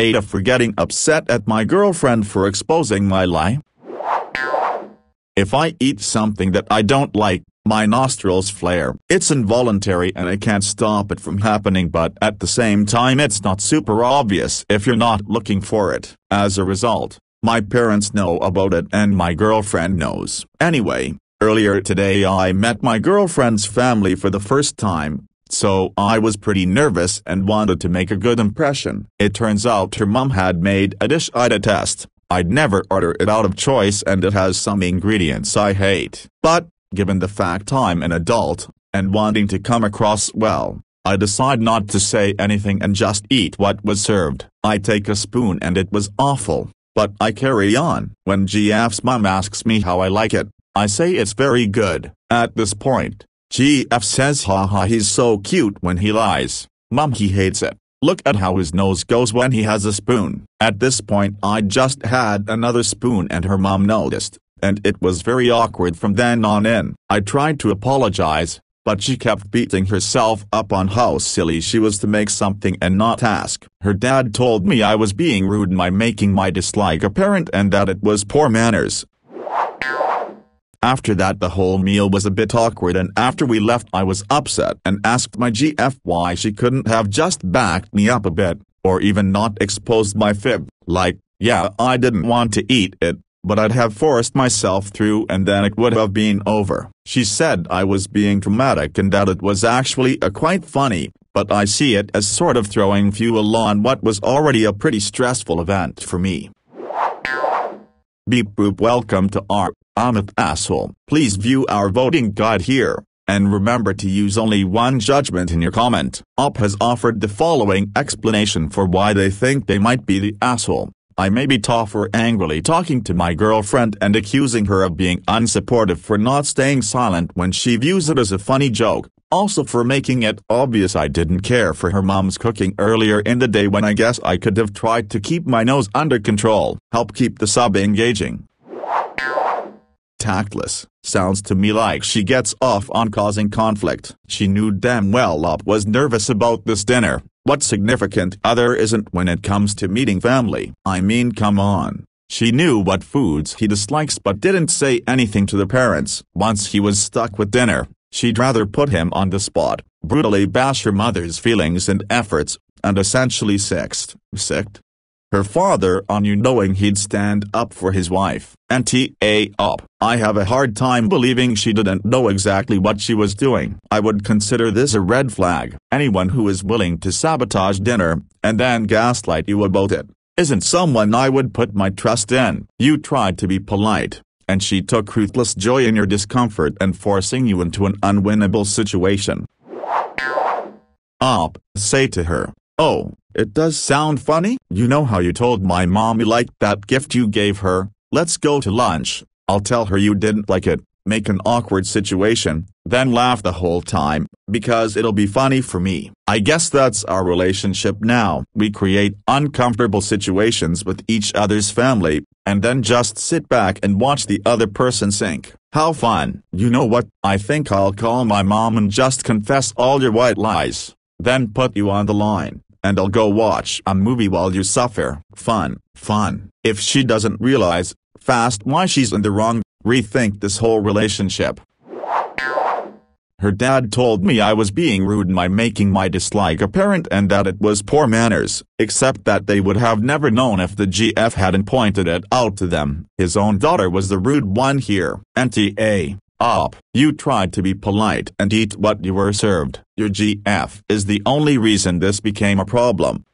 AITA for getting upset at my girlfriend for exposing my lie? If I eat something that I don't like, my nostrils flare. It's involuntary and I can't stop it from happening, but at the same time it's not super obvious if you're not looking for it. As a result, my parents know about it and my girlfriend knows. Anyway, earlier today I met my girlfriend's family for the first time, so I was pretty nervous and wanted to make a good impression. It turns out her mom had made a dish AITA test. I'd never order it out of choice and it has some ingredients I hate. But, given the fact I'm an adult, and wanting to come across well, I decide not to say anything and just eat what was served. I take a spoon and it was awful, but I carry on. When GF's mom asks me how I like it, I say it's very good. At this point, GF says haha he's so cute when he lies. Mom, he hates it. Look at how his nose goes when he has a spoon. At this point I just had another spoon and her mom noticed, and it was very awkward from then on in. I tried to apologize, but she kept beating herself up on how silly she was to make something and not ask. Her dad told me I was being rude by making my dislike apparent and that it was poor manners. After that the whole meal was a bit awkward, and after we left I was upset and asked my GF why she couldn't have just backed me up a bit, or even not exposed my fib, like, yeah I didn't want to eat it, but I'd have forced myself through and then it would have been over. She said I was being dramatic and that it was actually quite funny, but I see it as sort of throwing fuel on what was already a pretty stressful event for me. Beep boop, welcome to our Amit asshole. Please view our voting guide here, and remember to use only one judgment in your comment. Op has offered the following explanation for why they think they might be the asshole. I may be tougher angrily talking to my girlfriend and accusing her of being unsupportive for not staying silent when she views it as a funny joke, also for making it obvious I didn't care for her mom's cooking earlier in the day when I guess I could have tried to keep my nose under control. Help keep the sub engaging. Tactless. Sounds to me like she gets off on causing conflict. She knew damn well Op was nervous about this dinner. What significant other isn't when it comes to meeting family? I mean, come on. She knew what foods he dislikes but didn't say anything to the parents. Once he was stuck with dinner, she'd rather put him on the spot, brutally bash her mother's feelings and efforts, and essentially sicked her father on you knowing he'd stand up for his wife. NTA Op. I have a hard time believing she didn't know exactly what she was doing. I would consider this a red flag. Anyone who is willing to sabotage dinner, and then gaslight you about it, isn't someone I would put my trust in. You tried to be polite, and she took ruthless joy in your discomfort and forcing you into an unwinnable situation. Op. Say to her, oh, it does sound funny? You know how you told my mom you liked that gift you gave her? Let's go to lunch. I'll tell her you didn't like it, make an awkward situation, then laugh the whole time, because it'll be funny for me. I guess that's our relationship now. We create uncomfortable situations with each other's family, and then just sit back and watch the other person sink. How fun. You know what? I think I'll call my mom and just confess all your white lies, then put you on the line, and I'll go watch a movie while you suffer. Fun. If she doesn't realize fast why she's in the wrong, rethink this whole relationship. Her dad told me I was being rude by making my dislike apparent and that it was poor manners, except that they would have never known if the GF hadn't pointed it out to them. His own daughter was the rude one here. NTA Op. You tried to be polite and eat what you were served. Your GF is the only reason this became a problem.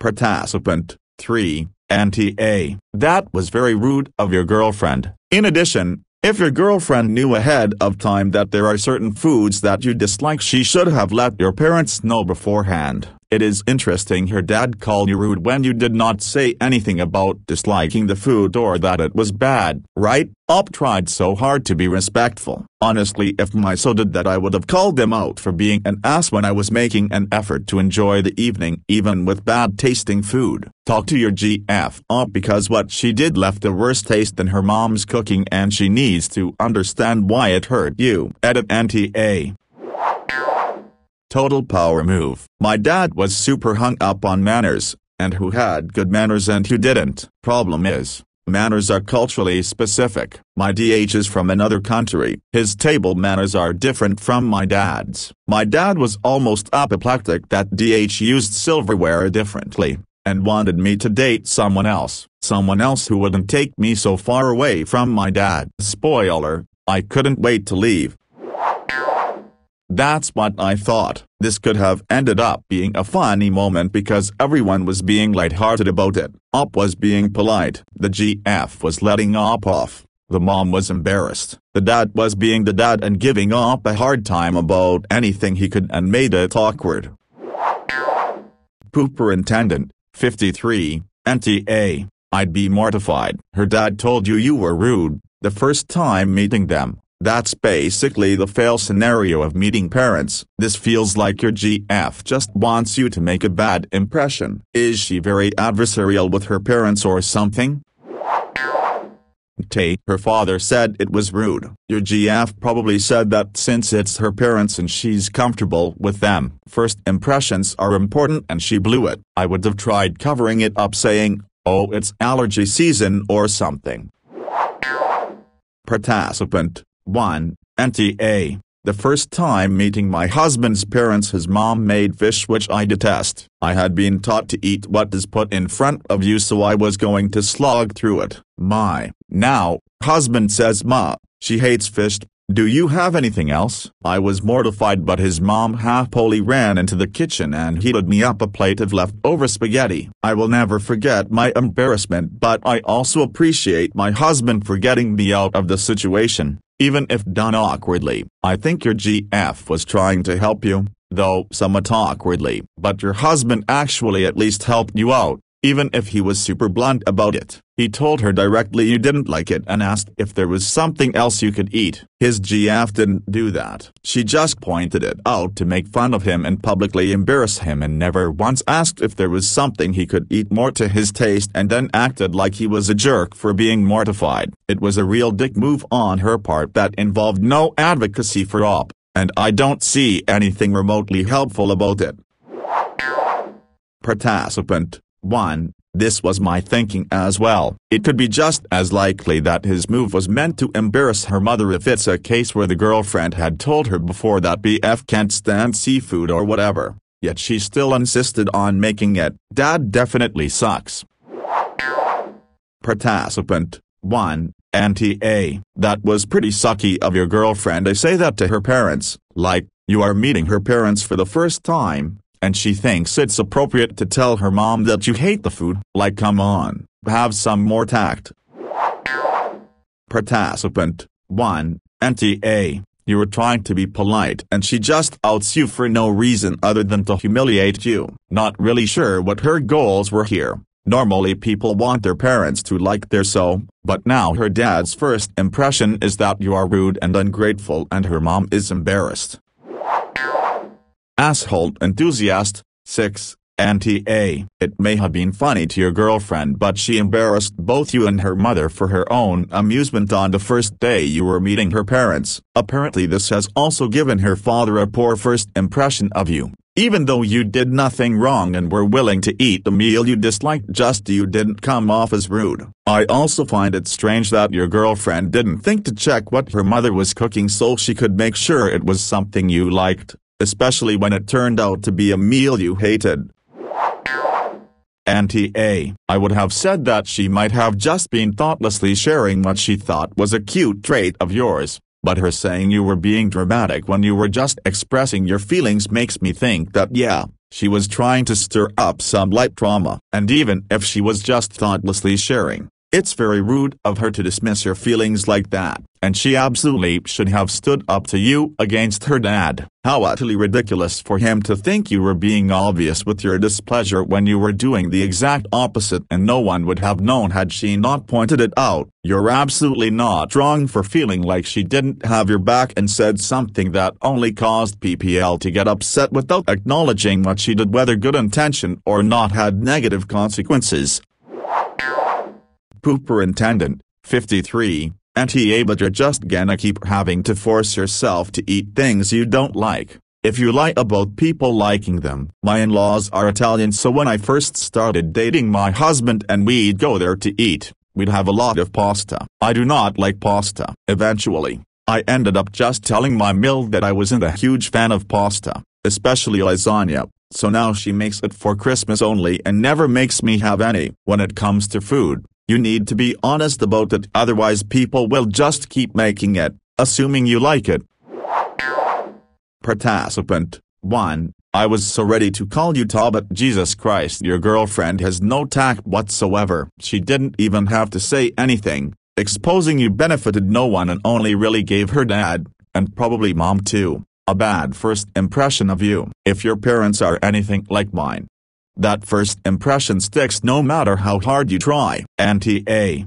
Participant 3. NTA. That was very rude of your girlfriend. In addition, if your girlfriend knew ahead of time that there are certain foods that you dislike, she should have let your parents know beforehand. It is interesting her dad called you rude when you did not say anything about disliking the food or that it was bad, right? Op tried so hard to be respectful. Honestly, if my so did that, I would have called them out for being an ass when I was making an effort to enjoy the evening even with bad tasting food. Talk to your GF Op, because what she did left a worse taste than her mom's cooking and she needs to understand why it hurt you. Edit NTA. Total power move. My dad was super hung up on manners, and who had good manners and who didn't. Problem is, manners are culturally specific. My DH is from another country. His table manners are different from my dad's. My dad was almost apoplectic that DH used silverware differently, and wanted me to date someone else who wouldn't take me so far away from my dad. Spoiler, I couldn't wait to leave. That's what I thought. This could have ended up being a funny moment because everyone was being lighthearted about it. Op was being polite. The GF was letting Op off. The mom was embarrassed. The dad was being the dad and giving Op a hard time about anything he could and made it awkward. Superintendent, 53, NTA. I'd be mortified. Her dad told you were rude, the first time meeting them. That's basically the fail scenario of meeting parents. This feels like your GF just wants you to make a bad impression. Is she very adversarial with her parents or something? Her father said it was rude. Your GF probably said that since it's her parents and she's comfortable with them. First impressions are important and she blew it. I would have tried covering it up saying, oh, it's allergy season or something. Participant 1, NTA. The first time meeting my husband's parents, his mom made fish which I detest. I had been taught to eat what is put in front of you, so I was going to slog through it. My now husband says she hates fish. Do you have anything else? I was mortified, but his mom happily ran into the kitchen and heated me up a plate of leftover spaghetti. I will never forget my embarrassment, but I also appreciate my husband for getting me out of the situation, even if done awkwardly. I think your GF was trying to help you, though somewhat awkwardly, but your husband actually at least helped you out, even if he was super blunt about it. He told her directly you didn't like it and asked if there was something else you could eat. His GF didn't do that. She just pointed it out to make fun of him and publicly embarrass him, and never once asked if there was something he could eat more to his taste, and then acted like he was a jerk for being mortified. It was a real dick move on her part that involved no advocacy for Op, and I don't see anything remotely helpful about it. Participant 1. This was my thinking as well. It could be just as likely that his move was meant to embarrass her mother if it's a case where the girlfriend had told her before that BF can't stand seafood or whatever, yet she still insisted on making it. Dad definitely sucks. Participant 1, NTA. That was pretty sucky of your girlfriend to say that to her parents, like, you are meeting her parents for the first time, and she thinks it's appropriate to tell her mom that you hate the food. Like, come on, have some more tact. Participant 1, NTA. You were trying to be polite and she just outs you for no reason other than to humiliate you. Not really sure what her goals were here. Normally people want their parents to like their so, but now her dad's first impression is that you are rude and ungrateful, and her mom is embarrassed. Asshole enthusiast 6, NTA. It may have been funny to your girlfriend, but she embarrassed both you and her mother for her own amusement on the first day you were meeting her parents. Apparently this has also given her father a poor first impression of you. Even though you did nothing wrong and were willing to eat the meal you disliked, just you didn't come off as rude. I also find it strange that your girlfriend didn't think to check what her mother was cooking so she could make sure it was something you liked, especially when it turned out to be a meal you hated. NTA. I would have said that she might have just been thoughtlessly sharing what she thought was a cute trait of yours, but her saying you were being dramatic when you were just expressing your feelings makes me think that yeah, she was trying to stir up some light drama. And even if she was just thoughtlessly sharing, it's very rude of her to dismiss your feelings like that, and she absolutely should have stood up to you against her dad. How utterly ridiculous for him to think you were being obvious with your displeasure when you were doing the exact opposite, and no one would have known had she not pointed it out. You're absolutely not wrong for feeling like she didn't have your back and said something that only caused PPL to get upset without acknowledging what she did, whether good intention or not, had negative consequences. Superintendent 53, NTA. But you're just gonna keep having to force yourself to eat things you don't like. If you lie about people liking them. My in-laws are Italian, so when I first started dating my husband and we'd go there to eat, we'd have a lot of pasta. I do not like pasta. Eventually, I ended up just telling my mill that I wasn't a huge fan of pasta, especially lasagna, so now she makes it for Christmas only and never makes me have any. When it comes to food, you need to be honest about it, otherwise people will just keep making it, assuming you like it. Participant 1. I was so ready to call you Ta, but Jesus Christ, your girlfriend has no tact whatsoever. She didn't even have to say anything. Exposing you benefited no one and only really gave her dad, and probably mom too, a bad first impression of you. If your parents are anything like mine, that first impression sticks no matter how hard you try. AITA.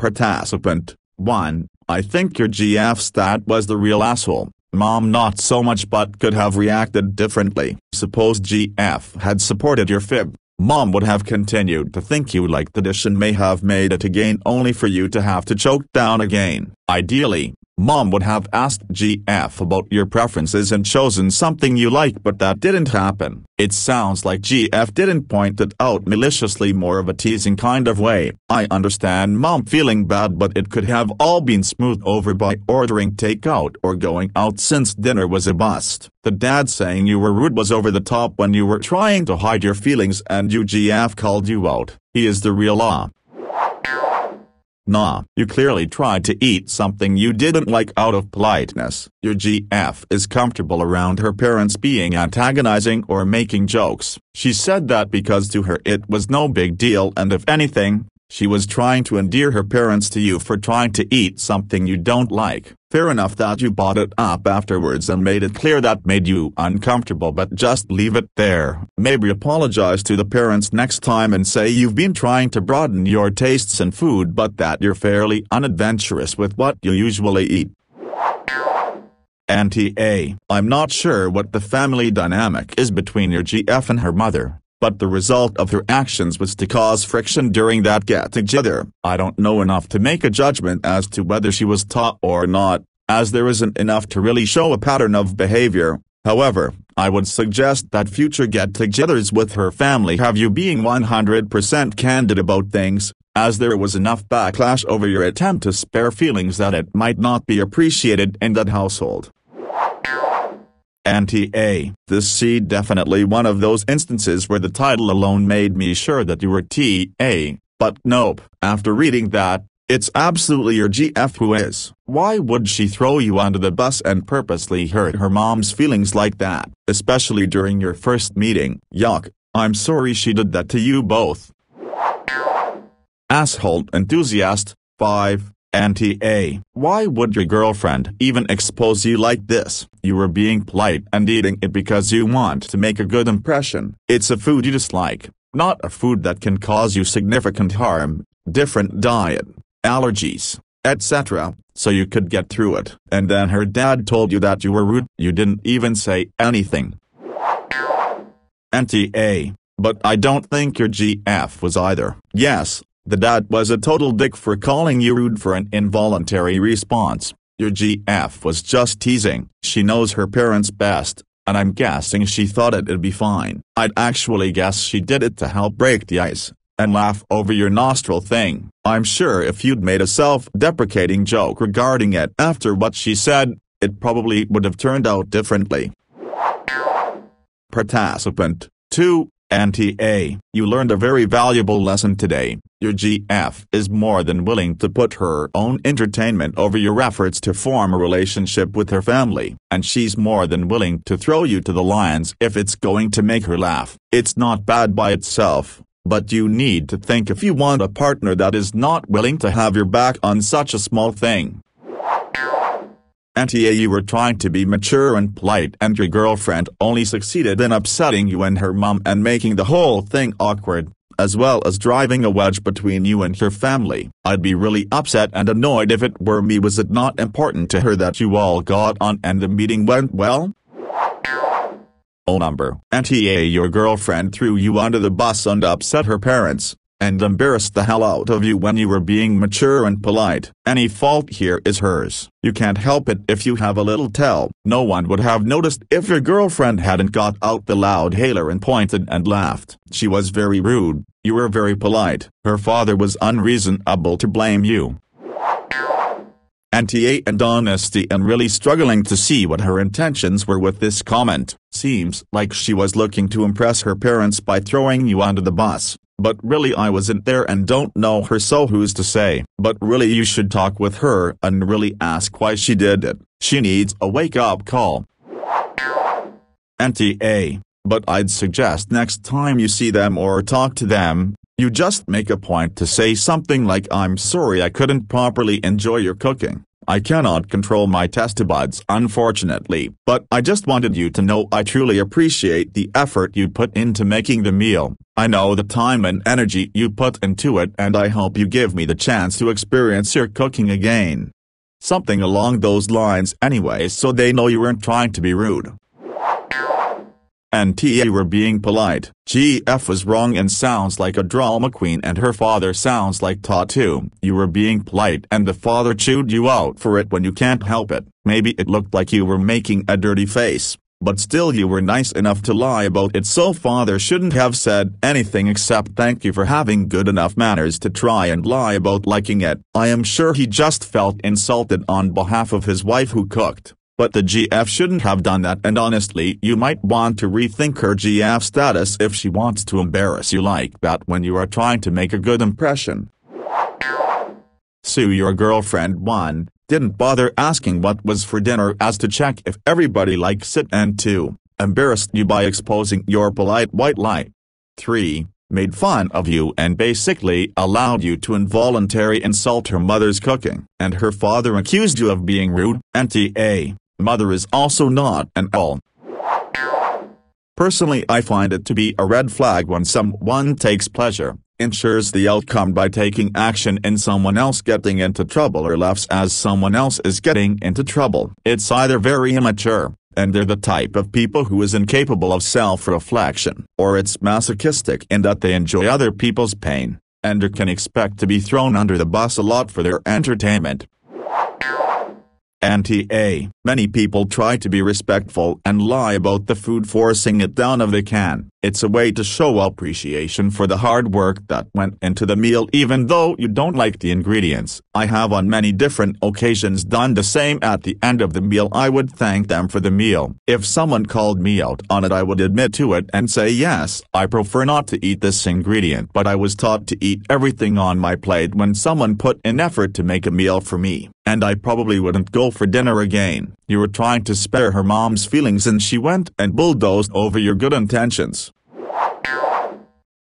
Participant 1. I think your GF's dad was the real asshole. Mom not so much, but could have reacted differently. Suppose GF had supported your fib. Mom would have continued to think you liked the dish and may have made it again only for you to have to choke down again. Ideally, Mom would have asked GF about your preferences and chosen something you like, but that didn't happen. It sounds like GF didn't point it out maliciously, more of a teasing kind of way. I understand Mom feeling bad, but it could have all been smoothed over by ordering takeout or going out since dinner was a bust. The dad saying you were rude was over the top when you were trying to hide your feelings and GF called you out. He is the real Nah, you clearly tried to eat something you didn't like out of politeness. Your GF is comfortable around her parents being antagonizing or making jokes. She said that because to her it was no big deal, and if anything, she was trying to endear her parents to you for trying to eat something you don't like. Fair enough that you brought it up afterwards and made it clear that made you uncomfortable, but just leave it there. Maybe apologize to the parents next time and say you've been trying to broaden your tastes in food, but that you're fairly unadventurous with what you usually eat. AITA. I'm not sure what the family dynamic is between your GF and her mother, but the result of her actions was to cause friction during that get-together. I don't know enough to make a judgment as to whether she was taught or not, as there isn't enough to really show a pattern of behavior. However, I would suggest that future get-togethers with her family have you being 100% candid about things, as there was enough backlash over your attempt to spare feelings that it might not be appreciated in that household. AITA. This is definitely one of those instances where the title alone made me sure that you were TA, but nope. After reading that, it's absolutely your GF who is. Why would she throw you under the bus and purposely hurt her mom's feelings like that, especially during your first meeting? Yuck, I'm sorry she did that to you both. Asshole enthusiast 5. AITA. Why would your girlfriend even expose you like this? You were being polite and eating it because you want to make a good impression. It's a food you dislike, not a food that can cause you significant harm, different diet, allergies, etc., so you could get through it. And then her dad told you that you were rude. You didn't even say anything. AITA. But I don't think your GF was either. Yes, the dad was a total dick for calling you rude for an involuntary response. Your GF was just teasing. She knows her parents best, and I'm guessing she thought it'd be fine. I'd actually guess she did it to help break the ice, and laugh over your nostril thing. I'm sure if you'd made a self-deprecating joke regarding it after what she said, it probably would have turned out differently. Participant 2. AITA. You learned a very valuable lesson today. Your GF is more than willing to put her own entertainment over your efforts to form a relationship with her family, and she's more than willing to throw you to the lions if it's going to make her laugh. It's not bad by itself, but you need to think if you want a partner that is not willing to have your back on such a small thing. AITA. You were trying to be mature and polite, and your girlfriend only succeeded in upsetting you and her mom and making the whole thing awkward, as well as driving a wedge between you and her family. I'd be really upset and annoyed if it were me. Was it not important to her that you all got on and the meeting went well? Number. AITA. Your girlfriend threw you under the bus and upset her parents, and embarrassed the hell out of you when you were being mature and polite. Any fault here is hers. You can't help it if you have a little tell. No one would have noticed if your girlfriend hadn't got out the loud hailer and pointed and laughed. She was very rude. You were very polite. Her father was unreasonable to blame you. AITA and honesty, and really struggling to see what her intentions were with this comment. Seems like she was looking to impress her parents by throwing you under the bus. But really I wasn't there and don't know her, so who's to say? But really you should talk with her and really ask why she did it. She needs a wake-up call. AITA. But I'd suggest next time you see them or talk to them, you just make a point to say something like, "I'm sorry I couldn't properly enjoy your cooking. I cannot control my taste buds unfortunately, but I just wanted you to know I truly appreciate the effort you put into making the meal. I know the time and energy you put into it, and I hope you give me the chance to experience your cooking again." Something along those lines anyway, so they know you weren't trying to be rude. And you were being polite. GF was wrong and sounds like a drama queen, and her father sounds like Tatu. You were being polite and the father chewed you out for it when you can't help it. Maybe it looked like you were making a dirty face, but still you were nice enough to lie about it, so father shouldn't have said anything except thank you for having good enough manners to try and lie about liking it. I am sure he just felt insulted on behalf of his wife who cooked. But the GF shouldn't have done that, and honestly you might want to rethink her GF status if she wants to embarrass you like that when you are trying to make a good impression. Sue your girlfriend 1, didn't bother asking what was for dinner as to check if everybody likes it, and 2, embarrassed you by exposing your polite white lie. 3, made fun of you and basically allowed you to involuntarily insult her mother's cooking, and her father accused you of being rude. AITA. Mother is also not an all. Personally I find it to be a red flag when someone takes pleasure, ensures the outcome by taking action in someone else getting into trouble, or laughs as someone else is getting into trouble. It's either very immature, and they're the type of people who is incapable of self-reflection, or it's masochistic in that they enjoy other people's pain, and can expect to be thrown under the bus a lot for their entertainment. AITA. Many people try to be respectful and lie about the food, forcing it down if they can. It's a way to show appreciation for the hard work that went into the meal even though you don't like the ingredients. I have on many different occasions done the same. At the end of the meal I would thank them for the meal. If someone called me out on it I would admit to it and say, yes, I prefer not to eat this ingredient, but I was taught to eat everything on my plate when someone put in effort to make a meal for me, and I probably wouldn't go for dinner again. You were trying to spare her mom's feelings and she went and bulldozed over your good intentions.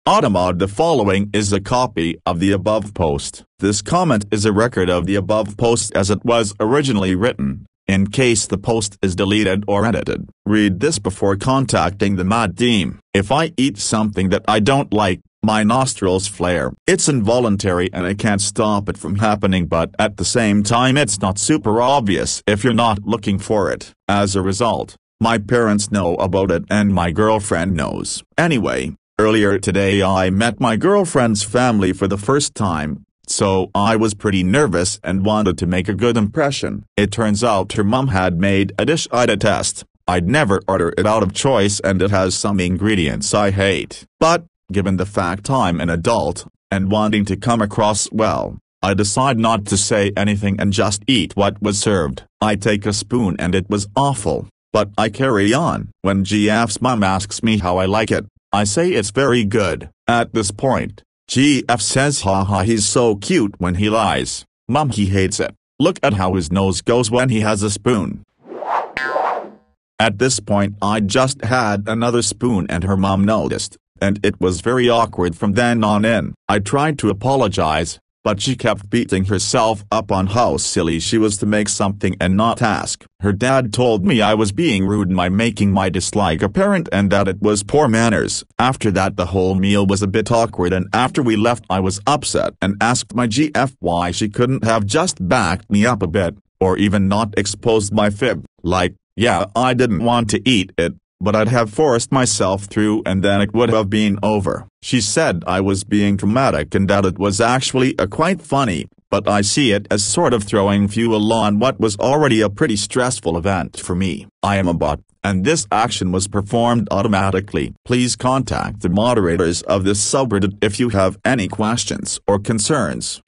Automod. The following is a copy of the above post. This comment is a record of the above post as it was originally written, in case the post is deleted or edited. Read this before contacting the Mad team. If I eat something that I don't like, my nostrils flare. It's involuntary and I can't stop it from happening, but at the same time it's not super obvious if you're not looking for it. As a result, my parents know about it and my girlfriend knows. Anyway, earlier today I met my girlfriend's family for the first time, so I was pretty nervous and wanted to make a good impression. It turns out her mom had made a dish I'd test. I'd never order it out of choice and it has some ingredients I hate. But, given the fact I'm an adult, and wanting to come across well, I decide not to say anything and just eat what was served. I take a spoon and it was awful, but I carry on. When GF's mom asks me how I like it, I say it's very good. At this point, GF says haha he's so cute when he lies. Mom, he hates it. Look at how his nose goes when he has a spoon. At this point I just had another spoon and her mom noticed, and it was very awkward from then on in. I tried to apologize, but she kept beating herself up on how silly she was to make something and not ask. Her dad told me I was being rude by making my dislike apparent and that it was poor manners. After that the whole meal was a bit awkward, and after we left I was upset and asked my GF why she couldn't have just backed me up a bit, or even not exposed my fib, like, yeah, I didn't want to eat it, but I'd have forced myself through and then it would have been over. She said I was being dramatic and that it was actually quite funny, but I see it as sort of throwing fuel on what was already a pretty stressful event for me. I am a bot, and this action was performed automatically. Please contact the moderators of this subreddit if you have any questions or concerns.